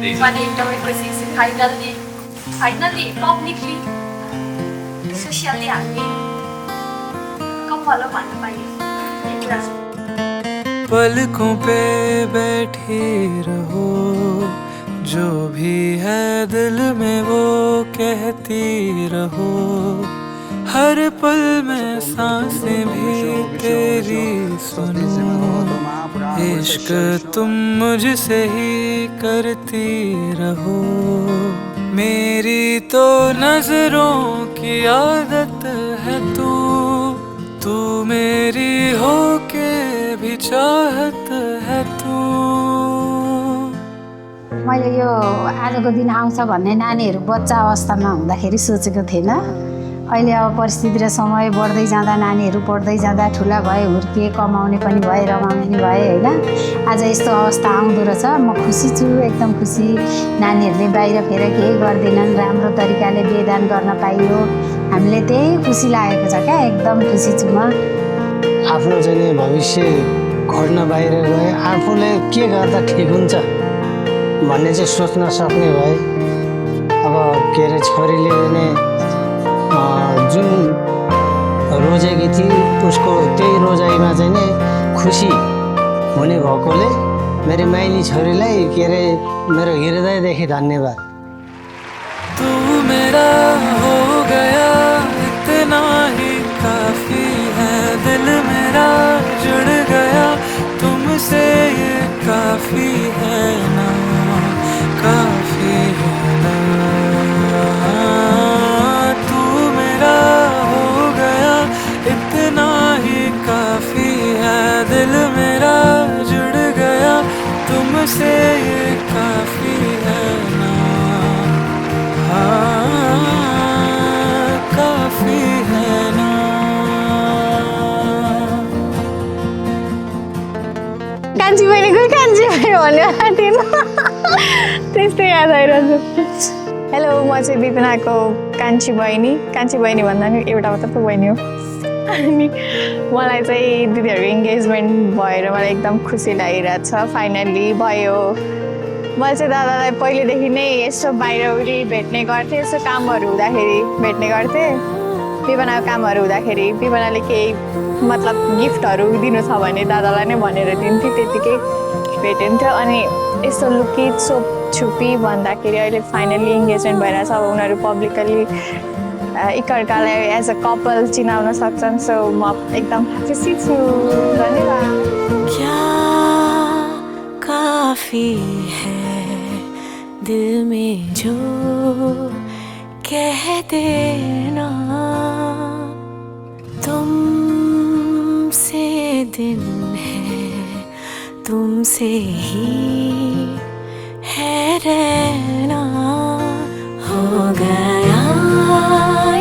One interview process finally, publicly, socially हामी कम follow भन्न पाइयो। पलकों पे बैठी रहो, जो भी है दिल में वो कहती रहो, हर पल में सांसें भी तेरी सुनो, इश्क तुम मुझसे ही करती रहो। मेरी तो नजरों की आदत है तू मेरी हो के भी चाहत है तू। मैले यो आजको दिन आउँछ भन्ने नानीहरू बच्चा अवस्थामा हुँदाखेरि सोचेको थिएन। अहिले अब परिस्थिति र समय बढ्दै जाँदा नानीहरू पढ्दै जाँदा ठुला भए, हुर्किए, कमाउने पनि भए, रमाउने पनि भए होइन। आज यस्तो अवस्था आउँदो रहेछ। म खुसी छु, एकदम खुसी। नानीहरूले बाहिर फेर केही गर्दैनन्, राम्रो तरिकाले वेदान गर्न पाइयो, हामीले त्यही खुसी लागेको छ क्या। एकदम खुसी छु म। आफ्नो चाहिँ भविष्य घट्न बाहिर गए आफूले के गर्दा ठिक हुन्छ भन्ने चाहिँ सोच्न सक्ने भए। अब के अरे छोरीले नै जुन रोजेकी थिए उसको त्यही रोजाइमा चाहिँ नै खुसी हुने भएकोले मेरो माइली छोरीलाई के अरे मेरो हृदयदेखि धन्यवाद। तू मेरा हो गया इतना ही काफी है, दिल मेरा जुड़ गया तुमसे, ये काफी है ना, काफी है ना। तू मेरा हो गया इतना ही काफी है, दिल मेरा जुड़ गया तुमसे, ये काफी है ना, हाँ काफी है ना। कान्छी बहिनीको कान्छी बहिनी भन्ने आँटेन त्यस्तै याद आइरहेको छ। हेलो, म चाहिँ विपनाको कान्छी बहिनी भन्दा पनि एउटा मात्र पो बहिनी हो। अनि मलाई चाहिँ दिदीहरूको इन्गेजमेन्ट भएर मलाई एकदम खुसी लागिरहेछ। फाइनल्ली भयो। मैले चाहिँ दादालाई पहिलेदेखि नै यसो बाहिरउरी भेट्ने गर्थेँ, यसो कामहरू हुँदाखेरि भेट्ने गर्थेँ। विपनाको कामहरू हुँदाखेरि विपनाले केही मतलब गिफ्टहरू दिनु छ भने दादालाई नै भनेर दिन्थेँ, त्यतिकै भेटिन्थ्यो। अनि यस्तो लुकी छुपी भन्दाखेरि अहिले फाइनली इन्गेजमेन्ट भइरहेछ। अब उनीहरू पब्लिकली एकअर्कालाई एज अ कपल चिनाउन सक्छन्। सो म एकदम खुसी छु। धन्यवाद। क्या काफी है दिल में जो कह देना, तुमसे दिन है तुमसे ही है रहना, हो गया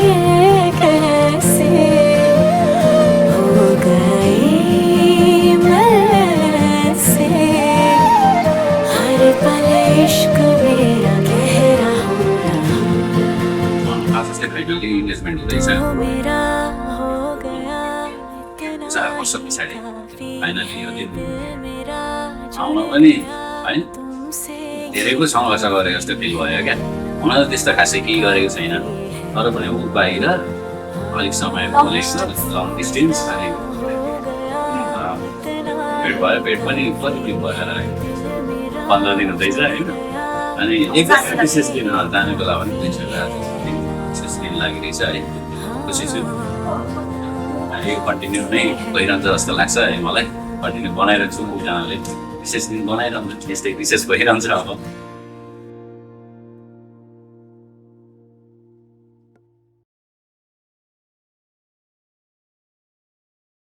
ये कैसे हो गई मैं से, हर पल इश्क मेरा गहरा हो रहा, तो मेरा हो गया इतना 4 वर्ष पछाडि फाइनली यो दिन मेरा आउन पनि हैन धेरैको सङ्घर्ष गरेको जस्तो फिल भयो क्या। हुन त त्यस्तो खासै केही गरेको छैन, तर पनि ऊ बाहिर अलिक समय लङ डिस्टेन्स अनि पेट भयो, पेट पनि कति दिन भएर 15 दिन हुँदैछ होइन। अनि एकदम विशेष दिन जाने बेला पनि विशेष दिन लागिरहेछ है। खुसी छु। यो कन्टिन्यू नै भइरहन्छ जस्तो लाग्छ है मलाई। कन्टिन्यू बनाइरहन्छु, दुईजनाले विशेष दिन बनाइरहन्छ, त्यस्तै विशेष भइरहन्छ अब।